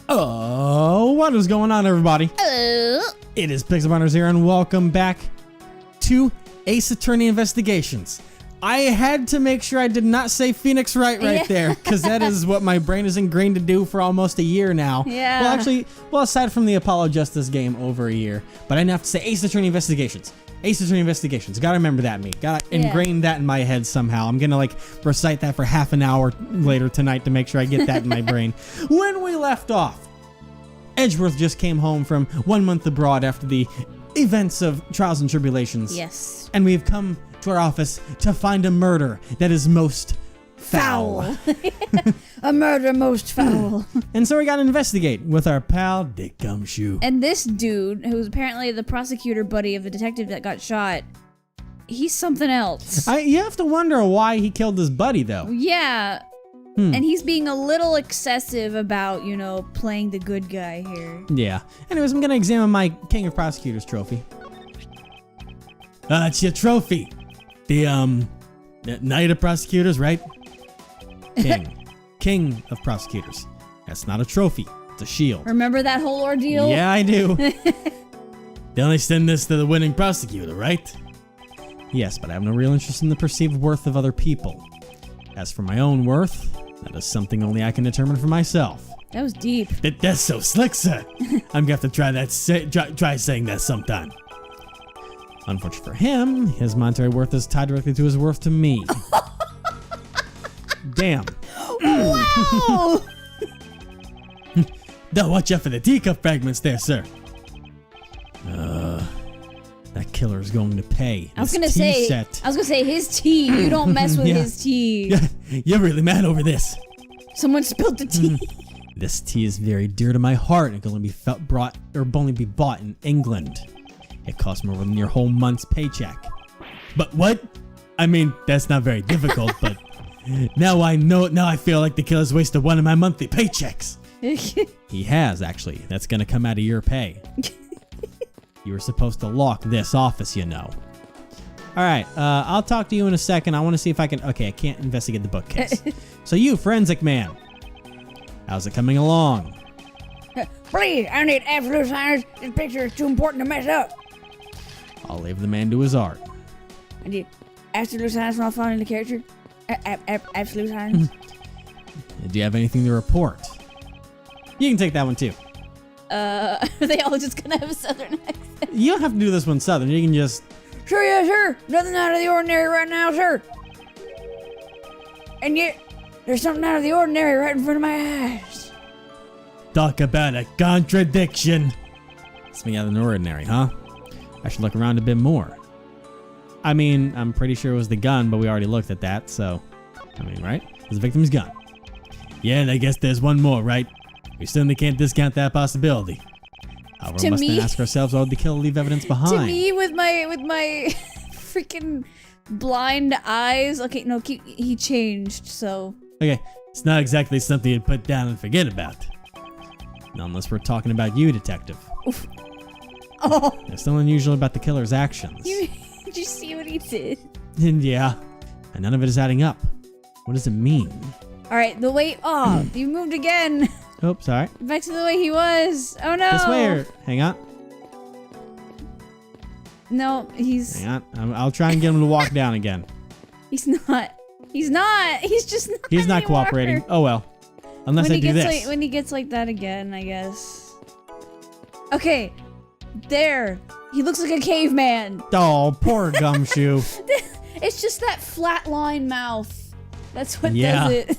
Oh, what is going on, everybody? Hello. It is Pixel Runners here, and welcome back to Ace Attorney Investigations. I had to make sure I did not say Phoenix Wright there, because that is what my brain is ingrained to do for almost a year now. Yeah. Well, actually, aside from the Apollo Justice game, over a year. But I didn't have to say Ace Attorney Investigations. Ace Attorney Investigations. Gotta remember that, me. Gotta ingrain that in my head somehow. I'm gonna recite that for half an hour later tonight to make sure I get that in my brain. When we left off, Edgeworth just came home from 1 month abroad after the events of Trials and Tribulations. Yes. And we've come to our office to find a murder that is most foul. A murder most foul. And so we gotta investigate with our pal Dick Gumshoe. And this dude, who's apparently the prosecutor buddy of the detective that got shot, he's something else. You have to wonder why he killed his buddy, though. Yeah. And he's being a little excessive about, playing the good guy here. Yeah. Anyways, I'm gonna examine my King of Prosecutors trophy. It's your trophy. The Knight of Prosecutors, right? King of Prosecutors. That's not a trophy. It's a shield. Remember that whole ordeal? Yeah, I do. They only send this to the winning prosecutor, right? Yes, but I have no real interest in the perceived worth of other people. As for my own worth, that is something only I can determine for myself. That was deep. That's so slick, sir. I'm gonna have to try saying that sometime. Unfortunately for him, his monetary worth is tied directly to his worth to me. Damn. Wow! Don't watch out for the teacup fragments there, sir. That killer is going to pay. I was gonna say his tea. You don't mess with his tea. You're really mad over this. Someone spilled the tea. This tea is very dear to my heart and can only be bought in England. It costs more than your whole month's paycheck. But what? I mean, that's not very difficult, but now I know. Now I feel like the killer's wasted one of my monthly paychecks. He has, actually. That's gonna come out of your pay. You were supposed to lock this office, you know. All right, I'll talk to you in a second. I want to see if I can... Okay, I can't investigate the bookcase. So you, forensic man. How's it coming along? Please, I need absolute silence. This picture is too important to mess up. I'll leave the man to his art. I need absolute silence when I'm finding the character. Absolute silence. Do you have anything to report? You can take that one, too. Are they all just gonna have a southern accent? You don't have to do this one southern. You can just... Sure, yeah, sure. Nothing out of the ordinary right now, sir. And yet, there's something out of the ordinary right in front of my eyes. Talk about a contradiction. Something out of the ordinary, huh? I should look around a bit more. I mean, I'm pretty sure it was the gun, but we already looked at that, so... I mean, right? It was the victim's gun. Yeah, and I guess there's one more, right? We certainly can't discount that possibility. However, we must then ask ourselves, why would the killer leave evidence behind? To me, with my freaking blind eyes. Okay, no, he changed, so... Okay, it's not exactly something you'd put down and forget about. Not unless we're talking about you, detective. Oof. Oh. There's something unusual about the killer's actions. Did you see what he did? And yeah, and none of it is adding up. What does it mean? All right, the way... Oh, you moved again. Oh, sorry. Back to the way he was. Oh, no. This way or... Hang on. No, he's... Hang on. I'll try and get him to walk down again. He's not. He's not. He's just not. He's not anymore. cooperating. Oh, well. Unless I do this. When he gets like that again, I guess. Okay. There. He looks like a caveman. Oh, poor Gumshoe. It's just that flat line mouth. That's what does it.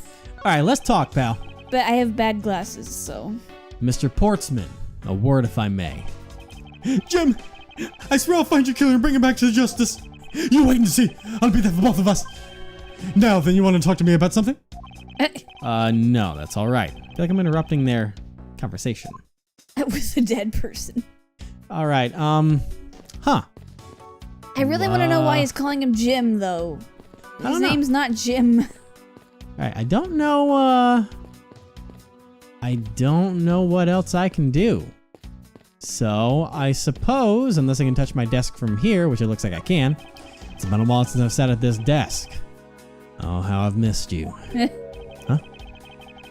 All right, let's talk, pal. But I have bad glasses, so. Mr. Portsman, a word if I may. Jim, I swear I'll find your killer and bring him back to justice. You wait and see. I'll be there for both of us. Now then, you want to talk to me about something? No, that's all right. I feel like I'm interrupting their conversation. With a dead person. All right, huh. I really want to know why he's calling him Jim, though. His name's not Jim. All right, I don't know what else I can do. So, I suppose, unless I can touch my desk from here, which it looks like I can, it's been a while since I've sat at this desk. Oh, how I've missed you. Huh?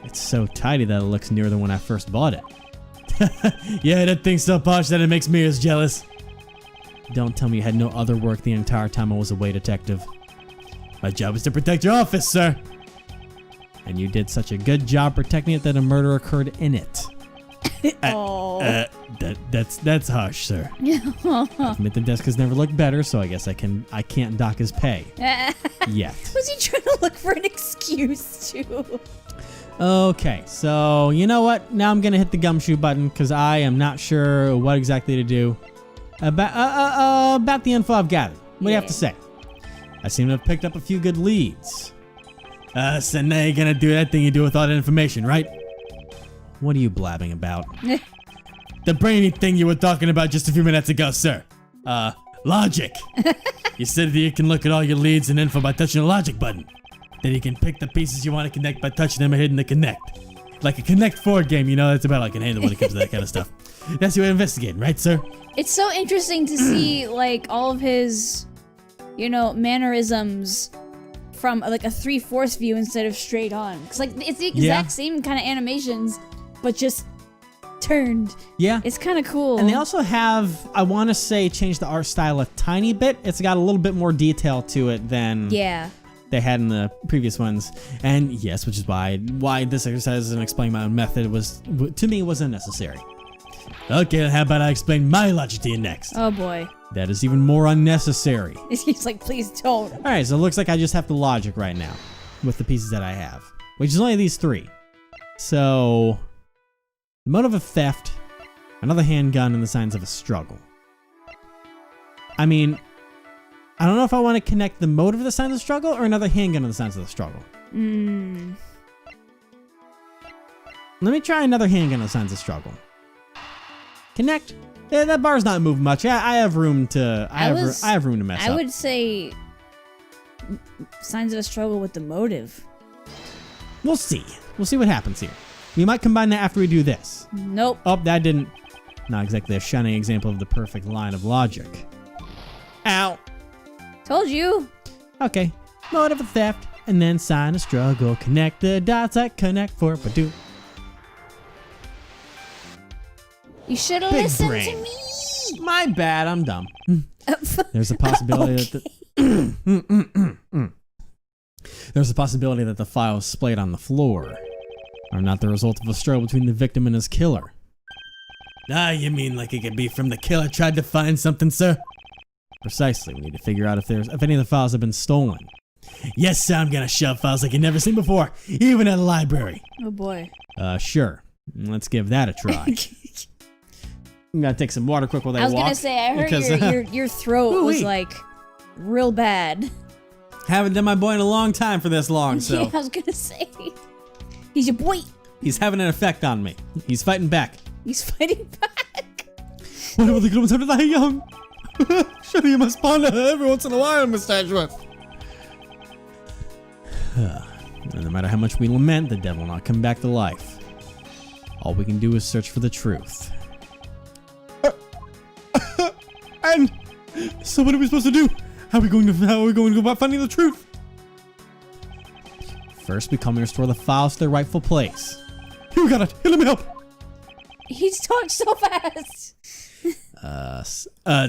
It's so tidy that it looks newer than when I first bought it. Yeah, that thing's so posh that it makes me as jealous. Don't tell me you had no other work the entire time I was away, detective. My job is to protect your office, sir. And you did such a good job protecting it that a murder occurred in it. That's harsh, sir. I admit the desk has never looked better, so I guess I can't dock his pay. Yet. Was he trying to look for an excuse too? Okay, so you know what? Now I'm gonna hit the gumshoe button because I am not sure what exactly to do about the info I've gathered. What do you have to say? I seem to have picked up a few good leads. So now you're gonna do that thing you do with all that information, right? What are you blabbing about? The brainy thing you were talking about just a few minutes ago, sir. Logic. You said that you can look at all your leads and info by touching the logic button. Then you can pick the pieces you want to connect by touching them and hitting the connect. Like a Connect 4 game, you know, that's about all I can handle when it comes to that kind of stuff. That's your way of investigating, right, sir? It's so interesting to see, like, all of his, you know, mannerisms from, like, a 3/4 view instead of straight on. Because, like, it's the exact same kind of animations, but just turned. Yeah. It's kind of cool. And they also have, I want to say, changed the art style a tiny bit. It's got a little bit more detail to it than they had in the previous ones. And yes, which is why this exercise and explaining my own method was, to me, was unnecessary. Okay, how about I explain my logic to you next? Oh boy. That is even more unnecessary. He's like, please don't. Alright, so it looks like I just have to logic right now with the pieces that I have, which is only these 3. So, the motive of theft, another handgun, and the signs of a struggle. I mean, I don't know if I want to connect the motive of the signs of struggle or another handgun and the signs of the struggle. Let me try another handgun and the signs of struggle. Connect. Yeah, that bar's not moving much. I have room to. I have room to mess up. I would say signs of a struggle with the motive. We'll see. We'll see what happens here. We might combine that after we do this. Nope. Oh, that didn't. Not exactly a shining example of the perfect line of logic. Ow. Told you. Okay. Motive of theft, and then sign of struggle. Connect the dots that connect for Badoo. You should have Big listened brain. to me. My bad. I'm dumb. There's a possibility There's a possibility that the files splayed on the floor are not the result of a struggle between the victim and his killer. You mean like it could be from the killer tried to find something, sir? Precisely. We need to figure out if any of the files have been stolen. Yes, sir, I'm gonna shove files like you've never seen before, even at a library. Oh boy. Sure. Let's give that a try. I'm gonna take some water quick while they walk. I was gonna say, I heard your throat was like real bad. Haven't done my boy in a long time for this long, so. Yeah, I was gonna say. He's your boy. He's having an effect on me. He's fighting back. He's fighting back. What will the good ones have to die young? Surely you must ponder every once in a while, Mr. Edgeworth. No matter how much we lament, the devil will not come back to life. All we can do is search for the truth. And so what are we supposed to do? How are we going to go about finding the truth? First, we come and restore the files to their rightful place. You got it. Here, let me help. He's talked so fast.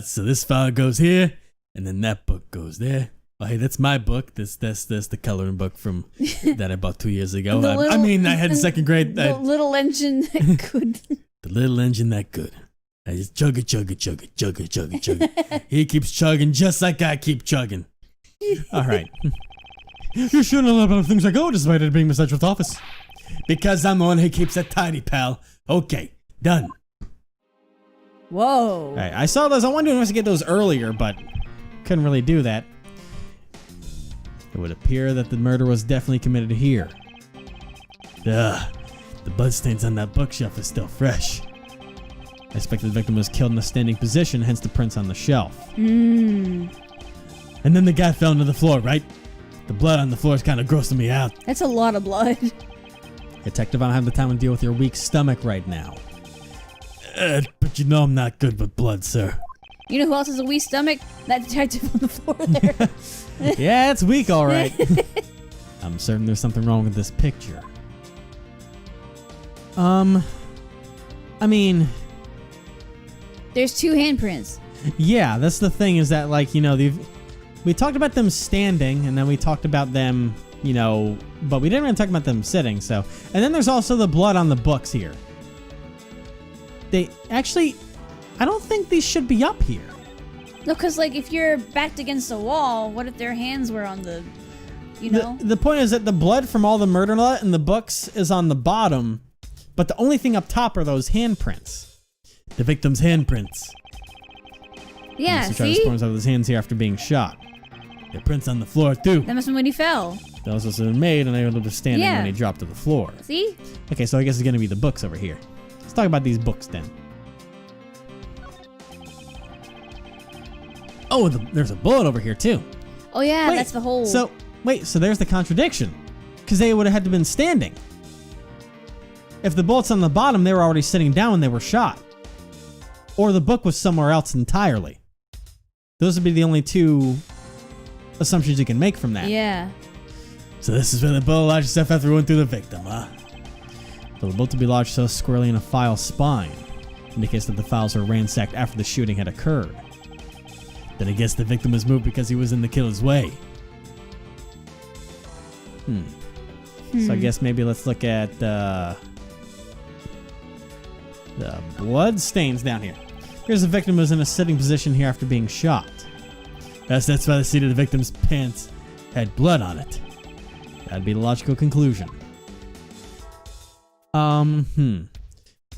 So this file goes here, and then that book goes there. Oh, hey, that's my book. That's the coloring book from that I bought 2 years ago. I had in second grade. The little engine that could. The little engine that could. I just chug it. He keeps chugging just like I keep chugging. All right. You're sure not about things I go despite it being Mr. Edgeworth's office. Because I'm the one who keeps it tidy, pal. Okay, done. Whoa. All right, I saw those. I wanted to investigate those earlier, but couldn't really do that. It would appear that the murder was definitely committed here. The bloodstains on that bookshelf is still fresh. I expect the victim was killed in a standing position, hence the prints on the shelf. And then the guy fell into the floor, right? The blood on the floor is kind of grossing me out. That's a lot of blood. Detective, I don't have the time to deal with your weak stomach right now. But you know I'm not good with blood, sir. You know who else has a weak stomach? That detective on the floor there. Yeah, it's weak, all right. I'm certain there's something wrong with this picture. I mean, There's 2 handprints. yeah, that's the thing is that, like, you know, we talked about them standing, and then we talked about them, you know, but we didn't really talk about them sitting, so. And then there's also the blood on the books here. They actually, I don't think these should be up here. No, because, like, if you're backed against a wall, what if their hands were on the, you know? The point is that the blood from all the murder in the books is on the bottom, but the only thing up top are those handprints. The victim's handprints. Yeah, He tried to see? out of his hands here after being shot. The prints on the floor too. That must have been when he fell. Those must have been made, and they were standing Yeah. when he dropped to the floor. See? Okay, so I guess it's gonna be the books over here. Let's talk about these books then. Oh, there's a bullet over here too. Oh, yeah, Wait, that's the whole... So there's the contradiction, because they would have had to been standing. If the bullet's on the bottom, they were already sitting down when they were shot, or the book was somewhere else entirely. Those would be the only 2 assumptions you can make from that. Yeah. So this is where the bullet lodged itself after it went through the victim, huh? For the bullet to be lodged so squarely in a file's spine indicates that the files were ransacked after the shooting had occurred. Then I guess the victim was moved because he was in the killer's way. So I guess maybe let's look at the blood stains down here. Here's the victim who was in a sitting position here after being shot. That's why the seat of the victim's pants had blood on it. That'd be the logical conclusion. I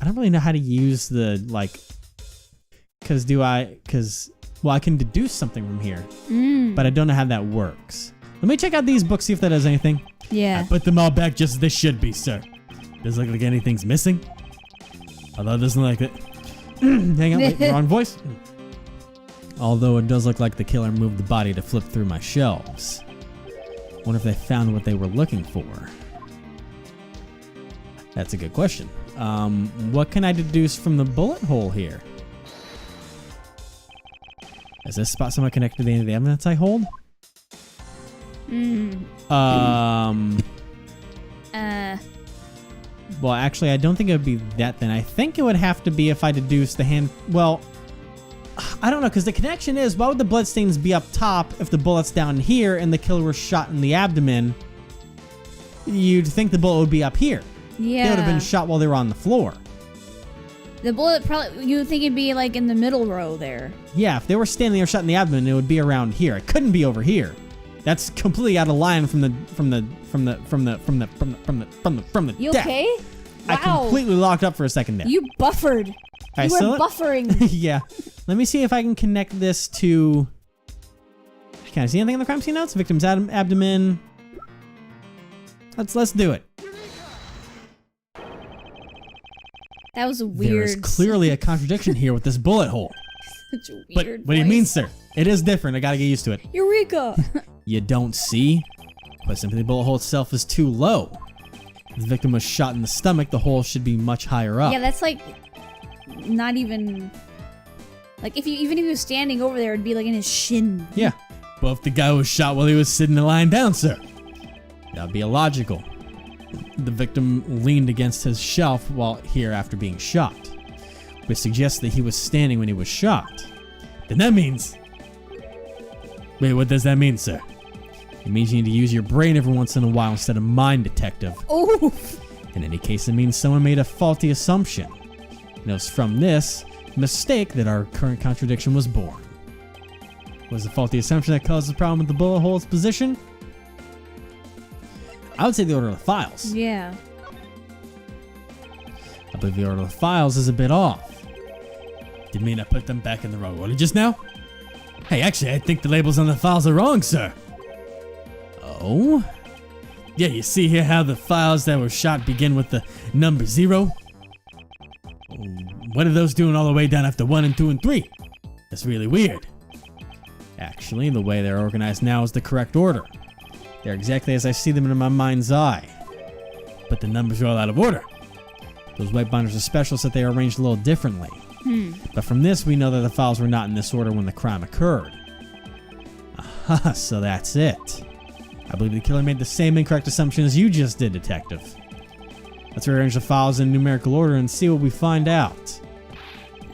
don't really know how to use the, like, well, I can deduce something from here, but I don't know how that works. Let me check out these books, see if that does anything. Yeah. I put them all back just as they should be, sir. Doesn't look like anything's missing. Although it doesn't look like it. Hang on, wait, wrong voice. Although it does look like the killer moved the body to flip through my shelves. Wonder if they found what they were looking for. That's a good question. What can I deduce from the bullet hole here? Is this spot somewhat connected to the end of the evidence I hold? Well, actually, I don't think it would be that then. I think it would have to be if I deduce the hand... Well, I don't know, because the connection is, why would the bloodstains be up top if the bullet's down here and the killer was shot in the abdomen? You'd think the bullet would be up here. Yeah. They would have been shot while they were on the floor. The bullet probably... You would think it'd be, like, in the middle row there. Yeah, if they were standing there shot in the abdomen, it would be around here. It couldn't be over here. That's completely out of line from the You death. okay? Wow. I completely locked up for a second there. You buffered. Alright, You so were buffering. yeah. Let me see if I can connect this to... Can I see anything in the crime scene notes? Victim's abdomen. Let's do it. That was a weird... There is clearly a contradiction here with this bullet hole. Such a But weird what do you mean, voice. sir? It is different. I gotta get used to it. Eureka! You don't see? But simply the bullet hole itself is too low. If the victim was shot in the stomach, the hole should be much higher up. Yeah, that's like... Not even... Like, even if he was standing over there, it'd be like in his shin. Yeah. But if the guy was shot while he was sitting and lying down, sir, that'd be illogical. The victim leaned against his shelf while here after being shot, which suggests that he was standing when he was shot. Then that means... Wait, what does that mean, sir? It means you need to use your brain every once in a while instead of mind, detective. Oof! In any case, it means someone made a faulty assumption. And it was from this mistake that our current contradiction was born. Was the faulty assumption that caused the problem with the bullet hole's position? I would say the order of the files. Yeah. I believe the order of the files is a bit off. Did mean I put them back in the wrong order just now? Hey, actually, I think the labels on the files are wrong, sir. Oh? Yeah, you see here how the files that were shot begin with the number 0? What are those doing all the way down after 1 and 2 and 3? That's really weird. Actually, the way they're organized now is the correct order. They're exactly as I see them in my mind's eye. But the numbers are all out of order. Those white binders are special so that they are arranged a little differently. But from this, we know that the files were not in this order when the crime occurred. Aha, so that's it. I believe the killer made the same incorrect assumption as you just did, detective. Let's rearrange the files in numerical order and see what we find out.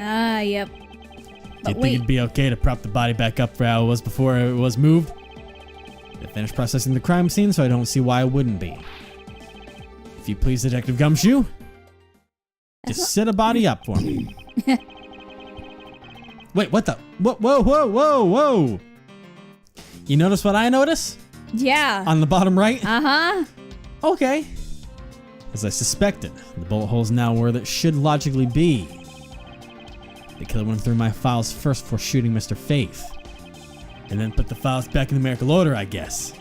Ah, yep. Do you But think it'd be okay to prop the body back up for how it was before it was moved? I finished processing the crime scene, so I don't see why it wouldn't be. If you please, Detective Gumshoe, just set a body up for me. Wait, what the? Whoa, whoa, whoa, whoa, whoa! You notice what I notice? Yeah. On the bottom right? Uh-huh. Okay. As I suspected, the bullet hole's now where it should logically be. The killer went through my files first before shooting Mr. Faith. And then put the files back in numerical order, I guess.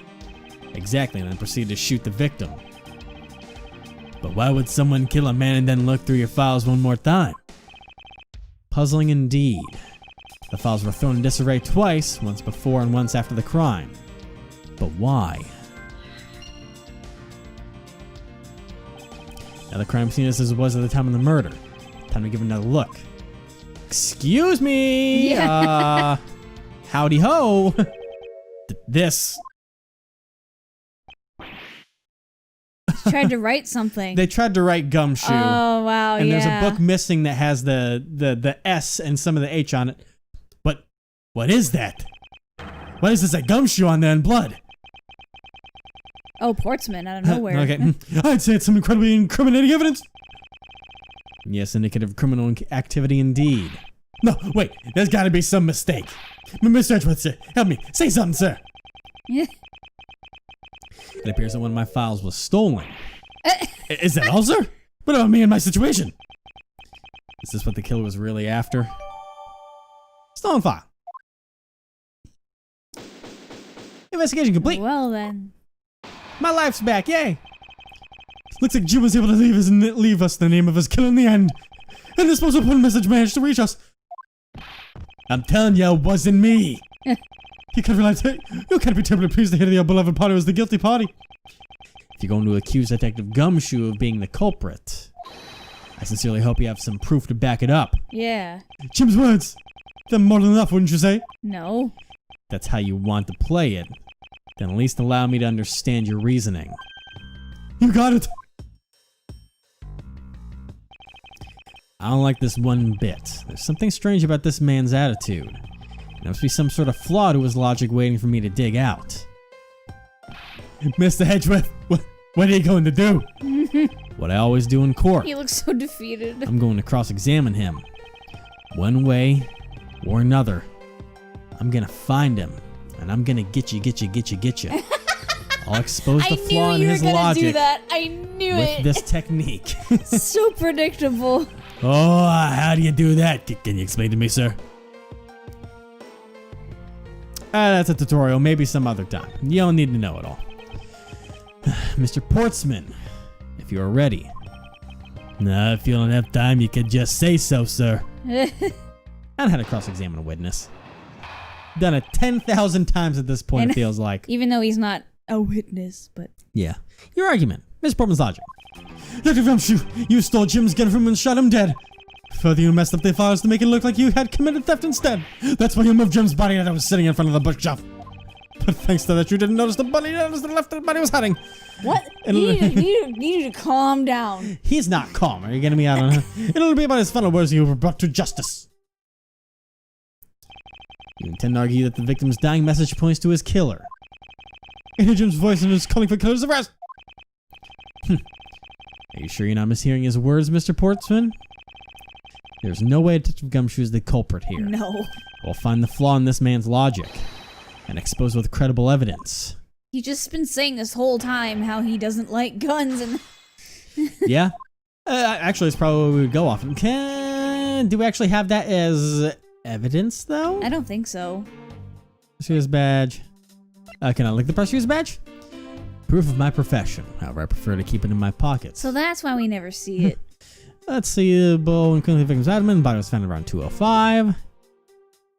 Exactly, and then proceeded to shoot the victim. But why would someone kill a man and then look through your files one more time? Puzzling indeed. The files were thrown in disarray twice, once before and once after the crime. But why? Now the crime scene is as it was at the time of the murder. Time to give it another look. Excuse me! Yeah. Howdy ho! This. Tried to write something. They tried to write Gumshoe. Oh, wow, and yeah. there's a book missing that has the S and some of the H on it. But what is that? What is this, a gumshoe on there in blood? Oh, Portsman, out of nowhere. Okay. I'd say it's some incredibly incriminating evidence. Yes, indicative of criminal activity indeed. No, wait, there's gotta be some mistake. Mr. Edgeworth, sir, help me. Say something, sir. It appears that one of my files was stolen. Is that all, sir? What about me and my situation? Is this what the killer was really after? Stolen file. Investigation complete. Well, then. My life's back, yay! Looks like Jim was able to leave us the name of his killer in the end. And this most important message managed to reach us. I'm telling you, it wasn't me. You can't realize it. You can't be terribly pleased to hear that your beloved party was the guilty party. If you're going to accuse Detective Gumshoe of being the culprit, I sincerely hope you have some proof to back it up. Yeah. Jim's words. They're more than enough, wouldn't you say? No. That's how you want to play it. Then at least allow me to understand your reasoning. You got it. I don't like this one bit. There's something strange about this man's attitude. There must be some sort of flaw to his logic waiting for me to dig out. Mr. Hedgeworth, what are you going to do? What I always do in court. He looks so defeated. I'm going to cross-examine him. One way or another. I'm gonna find him. And I'm gonna get you. I'll expose the flaw in his logic do that. I knew with it. this technique. So predictable. Oh, how do you do that? Can you explain to me, sir? That's a tutorial. Maybe some other time. You don't need to know it all. Mr. Portsman, if you are ready. Nah, if you don't have time, you could just say so, sir. I don't have to cross-examine a witness. Done it 10,000 times at this point, it feels like. Even though he's not a witness, but... Yeah. Your argument. Mr. Portman's logic. Dr. Gumshoe, you stole Jim's gun from him and shot him dead. Further, you messed up the files to make it look like you had committed theft instead. That's why you moved Jim's body and I was sitting in front of the bookshelf. But thanks to that, you didn't notice the body noticed the left the body was hiding. What? You need to calm down. He's not calm. Are you getting me out on It'll be about his final words you were brought to justice. You intend to argue that the victim's dying message points to his killer. I hear Jim's voice and is calling for killer's arrest. Are you sure you're not mishearing his words, Mr. Portsman? There's no way Detective Gumshoe is the culprit here. No. We'll find the flaw in this man's logic and expose it with credible evidence. He's just been saying this whole time how he doesn't like guns and... Yeah? Actually, it's probably where we would go off. Do we actually have that as evidence, though? I don't think so. Prosecutor's badge. Can I lick the prosecutor's badge? Proof of my profession. However, I prefer to keep it in my pockets. So that's why we never see it. Let's see. The bow and the victim's abdomen. Body was found around 2:05.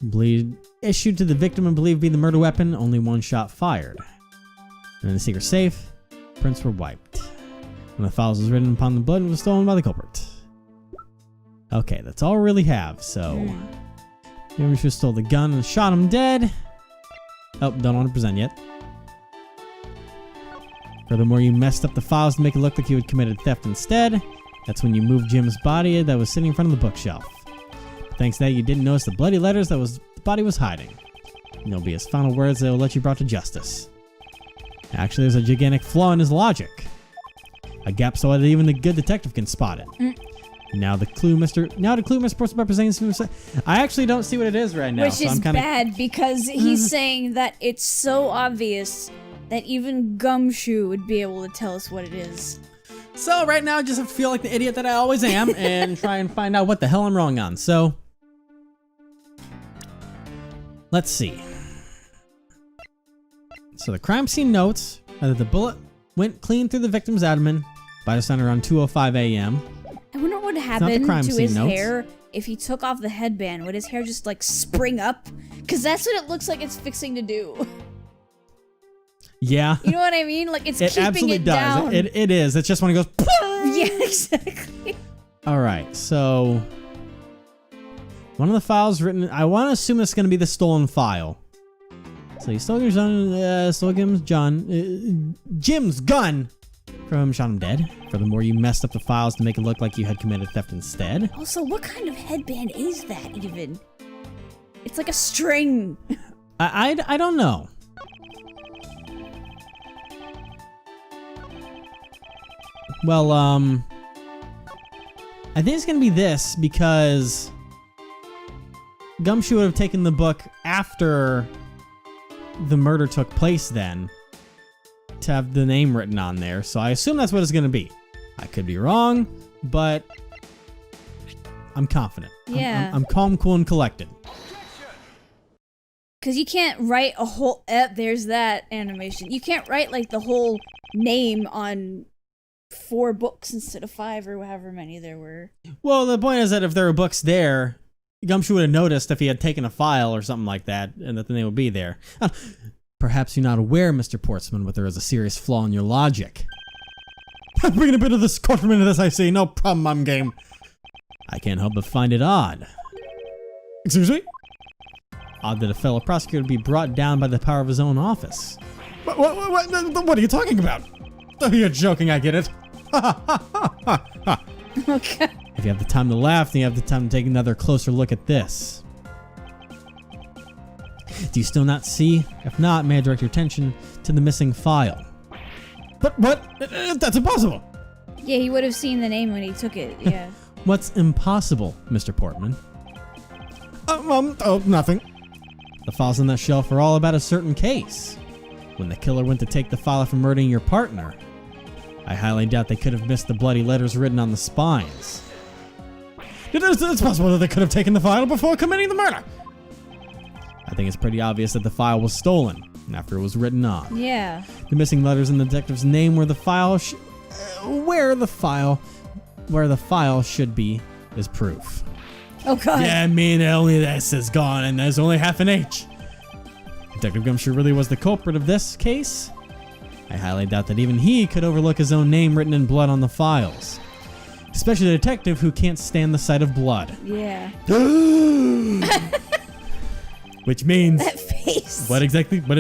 Bleed issued to the victim and believed to be the murder weapon. Only one shot fired. And in the secret safe, prints were wiped. When the files was written upon the blood and was stolen by the culprit. Okay, that's all we really have. So, Gumshoe stole the gun and shot him dead. Oh, don't want to present yet. Furthermore, you messed up the files to make it look like you had committed theft instead. That's when you moved Jim's body that was sitting in front of the bookshelf. Thanks to that, you didn't notice the bloody letters that the body was hiding. And they'll be his final words that will let you brought to justice. Actually, there's a gigantic flaw in his logic. A gap so that even the good detective can spot it. Now the clue, Mr. Portsman represents. I actually don't see what it is right now. Which is bad because he's saying that it's so obvious that even Gumshoe would be able to tell us what it is. So right now I just feel like the idiot that I always am and try and find out what the hell I'm wrong on. So let's see. So the crime scene notes are that the bullet went clean through the victim's abdomen by the sun around 2:05 a.m. I wonder what happened to his hair if he took off the headband. Would his hair just like spring up? Because that's what it looks like it's fixing to do. Yeah. You know what I mean? Like it's keeping absolutely it does. down. It is. It's just when it goes. Yeah, exactly. All right. So one of the files written. I want to assume it's going to be the stolen file. So you stole your son. Stole Jim's gun from him. Shot him dead. Furthermore, you messed up the files to make it look like you had committed theft instead. Also, what kind of headband is that even? It's like a string. I don't know. Well, I think it's gonna be this because Gumshoe would have taken the book after the murder took place then to have the name written on there. So I assume that's what it's gonna be. I could be wrong, but I'm confident. Yeah. I'm calm, cool, and collected. Because you can't write a whole... there's that animation. You can't write, like, the whole name on 4 books instead of 5 or however many there were. Well, the point is that if there were books there, Gumshoe would have noticed if he had taken a file or something like that, and that the name would be there. Perhaps you're not aware, Mr. Portsman, but there is a serious flaw in your logic. I'm bringing a bit of this courtroom into this, I see. No problem, I'm game. I can't help but find it odd. Excuse me? Odd that a fellow prosecutor would be brought down by the power of his own office. What are you talking about? Oh, you're joking, I get it. Okay. If you have the time to laugh, then you have the time to take another closer look at this. Do you still not see? If not, may I direct your attention to the missing file? But what? That's impossible! Yeah, he would have seen the name when he took it, yeah. What's impossible, Mr. Portman? Nothing. The files on that shelf are all about a certain case. When the killer went to take the file from murdering your partner, I highly doubt they could have missed the bloody letters written on the spines. It's possible that they could have taken the file before committing the murder. I think it's pretty obvious that the file was stolen after it was written on. Yeah. The missing letters in the detective's name where the file should be is proof. Oh god. Yeah, I mean, only this is gone and there's only half an H. Detective Gumshoe really was the culprit of this case. I highly doubt that even he could overlook his own name written in blood on the files. Especially a detective who can't stand the sight of blood. Yeah. Which means... That face. What does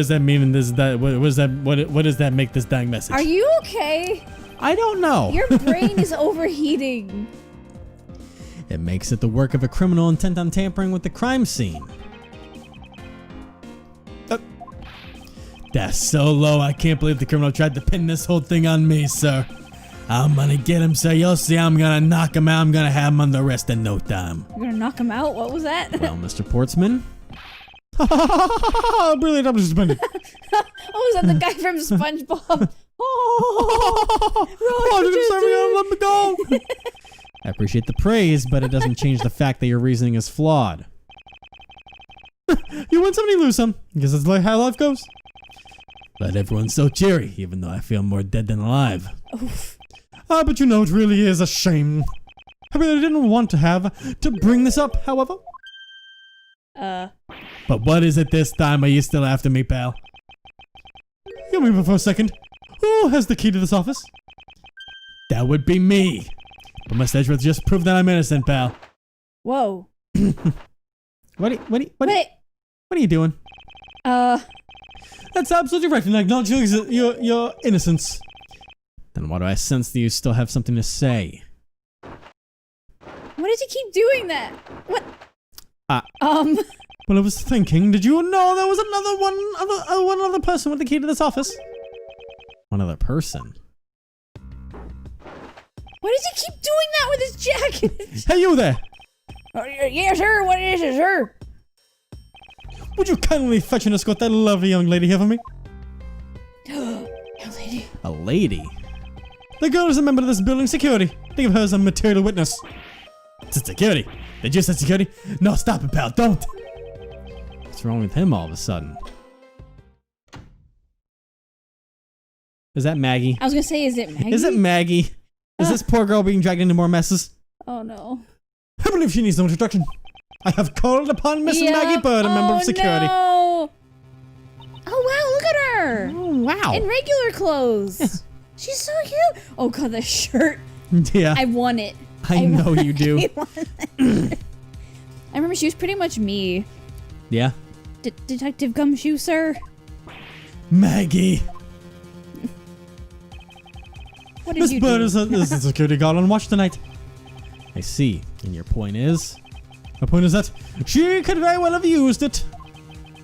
that mean in this... What does that make this dying message? Are you okay? I don't know. Your brain is overheating. It makes it the work of a criminal intent on tampering with the crime scene. That's so low, I can't believe the criminal tried to pin this whole thing on me, sir. I'm gonna get him, sir. You'll see I'm gonna knock him out. I'm gonna have him on the wrist in no time. You're gonna knock him out? What was that? Well, Mr. Portsman. Brilliant, I'm suspended. Oh, was that the guy from SpongeBob? Let me go. I appreciate the praise, but it doesn't change the fact that your reasoning is flawed. You win some and you lose some. I guess that's like how life goes. But everyone's so cheery, even though I feel more dead than alive. Oof. But you know, it really is a shame. I really didn't want to bring this up, however. But what is it this time? Are you still after me, pal? Give me for a second. Who has the key to this office? That would be me. But my stage will just prove that I'm innocent, pal. Whoa. What are you doing? That's absolutely right, and I acknowledge your innocence. Then why do I sense that you still have something to say? Why did you keep doing that? What? Well, I was thinking, did you know there was one other person with the key to this office? One other person? Why did you keep doing that with his jacket? Hey, you there! Yes, sir. What is it, sir? Would you kindly fetch and escort that lovely young lady here for me? Young lady. A lady? The girl is a member of this building security. Think of her as a material witness. It's security. Did you say security? No, stop it, pal. Don't. What's wrong with him all of a sudden? Is that Maggie? I was gonna say, is it Maggie? Is it Maggie? Is this poor girl being dragged into more messes? Oh no. I believe she needs no introduction. I have called upon Miss Maggie Bird, a member of security. No. Oh wow, look at her. Oh, wow. In regular clothes. She's so cute. Oh god, the shirt. Yeah. I want it. I know you do. I remember she was pretty much me. Yeah. Detective Gumshoe, sir. Maggie. What did Miss you Bird do? is a security guard on watch tonight. I see. And your point is? My point is that she could very well have used it.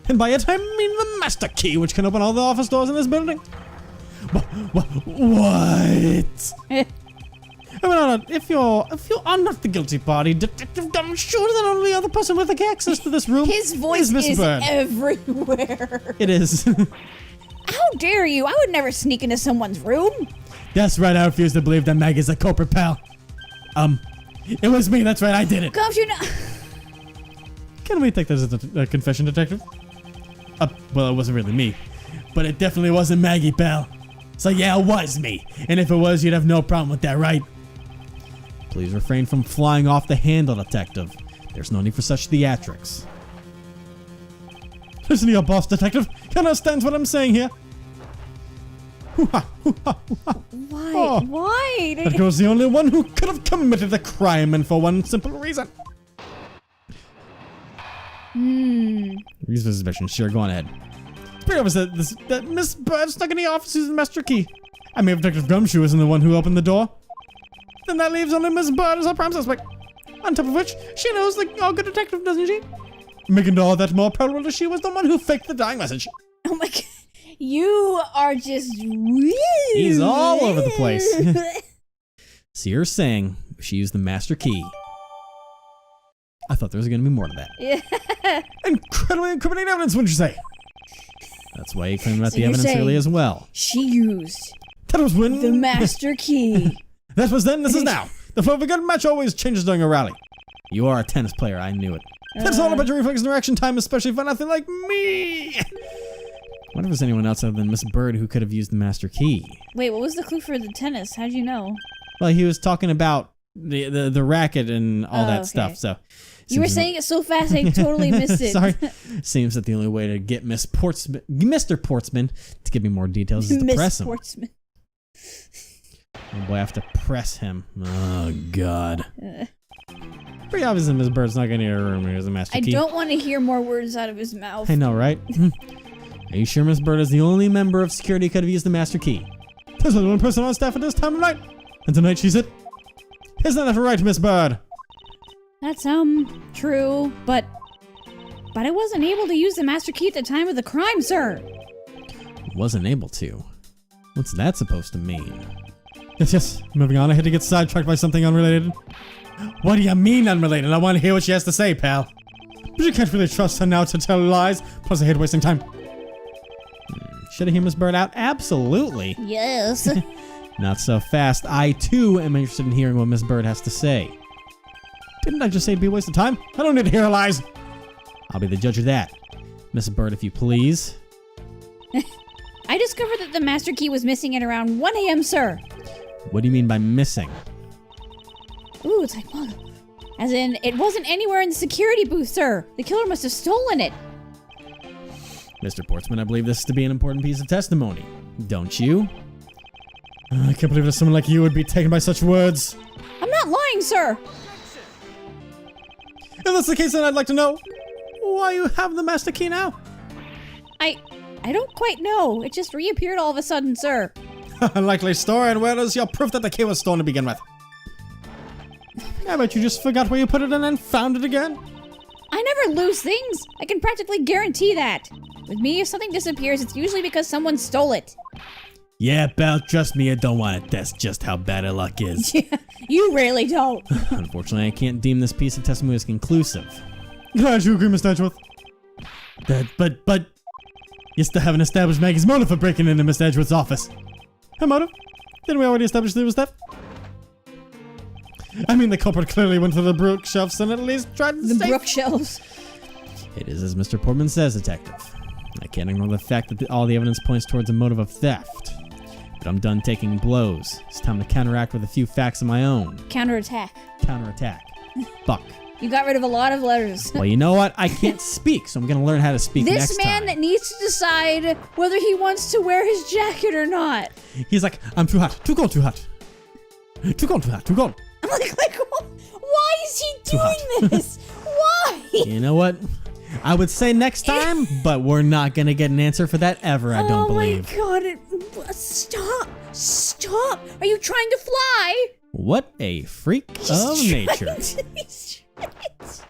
And by it, I mean the master key, which can open all the office doors in this building. What? I mean, if you are not the guilty party, Detective Gumshoe is the only other person with access to this room. His voice Miss is Bird. everywhere. It is. How dare you? I would never sneak into someone's room. That's right, I refuse to believe that Maggie's a culprit, pal. It was me, that's right, I did it. Gumshoe, no. Can we take this as a confession, Detective? Well, it wasn't really me, but it definitely wasn't Maggie, pal. So yeah, it was me. And if it was, you'd have no problem with that, right? Please refrain from flying off the handle, Detective. There's no need for such theatrics. Listen to your boss, Detective. Can I understand what I'm saying here? Why? Oh. Why? That girl's the only one who could have committed the crime, and for one simple reason. Reason for suspicion. Sure, go on ahead. It's pretty obvious that Miss Bird stuck in the office using the master key. I mean, if Detective Gumshoe isn't the one who opened the door, then that leaves only Miss Bird as our prime suspect. On top of which, she knows the good detective, doesn't she? Making it all that more probable that she was the one who faked the dying message. Oh my god. You are just weird. He's all over the place. So you're saying she used the master key. I thought there was going to be more to that. Yeah. Incredibly incriminating evidence, wouldn't you say? That's why you claimed about So the you're evidence saying early as well. She used That was when... the master key. That was then, this is now. The flow of a good match always changes during a rally. You are a tennis player, I knew it. That's all about your reflex and reaction time, especially for nothing like me. What if there's anyone else other than Miss Bird who could have used the master key? Wait, what was the clue for the tennis? How'd you know? Well, he was talking about the racket and all that okay. stuff, so... You were saying it so fast I totally missed it. Sorry. Seems that the only way to get Mr. Portsman to give me more details is to press him. Portsman. Oh boy, I have to press him. Oh, God. Pretty obvious that Miss Bird's not going to get her room. Here's the master key. I don't want to hear more words out of his mouth. I know, right? Are you sure Miss Bird is the only member of security who could have used the master key? There's only one person on staff at this time of night. And tonight she's it. Isn't that right, Miss Bird? That's, true, but I wasn't able to use the master key at the time of the crime, sir. Wasn't able to? What's that supposed to mean? Yes, moving on. I had to get sidetracked by something unrelated. What do you mean unrelated? I want to hear what she has to say, pal. But you can't really trust her now to tell lies, plus I hate wasting time. Should I hear Miss Bird out? Absolutely. Yes. Not so fast. I, too, am interested in hearing what Miss Bird has to say. Didn't I just say it'd be a waste of time? I don't need to hear her lies. I'll be the judge of that. Miss Bird, if you please. I discovered that the master key was missing at around 1 a.m., sir. What do you mean by missing? Ooh, it's like, well, as in, it wasn't anywhere in the security booth, sir. The killer must have stolen it. Mr. Portsman, I believe this to be an important piece of testimony. Don't you? I can't believe that someone like you would be taken by such words. I'm not lying, sir. If that's the case, then I'd like to know why you have the master key now. I don't quite know. It just reappeared all of a sudden, sir. Unlikely story, and where is your proof that the key was stolen to begin with? I bet you just forgot where you put it and then found it again. I never lose things. I can practically guarantee that. With me, if something disappears, it's usually because someone stole it. Yeah, Belle, trust me, I don't want to test just how bad our luck is. Yeah, you really don't. Unfortunately, I can't deem this piece of testimony as conclusive. Glad you agree, Miss Edgeworth. But, you still haven't established Maggie's motive for breaking into Miss Edgeworth's office. Her motive? Didn't we already establish that it was theft? I mean, the culprit clearly went to the bookshelves and at least tried to The bookshelves. It is as Mr. Portman says, Detective. I can't ignore the fact that all the evidence points towards a motive of theft. But I'm done taking blows. It's time to counteract with a few facts of my own. Counterattack. Counterattack. Buck. You got rid of a lot of letters. Well, you know what? I can't speak, so I'm going to learn how to speak next time. This man needs to decide whether he wants to wear his jacket or not. He's like, I'm too hot. Too cold, too hot. Too cold, too hot, too cold. I'm like, why is he doing this? Why? You know what? I would say next time, but we're not going to get an answer for that ever, I don't believe. Oh my god, stop. Stop. Are you trying to fly? What a freak of nature. He's trying to-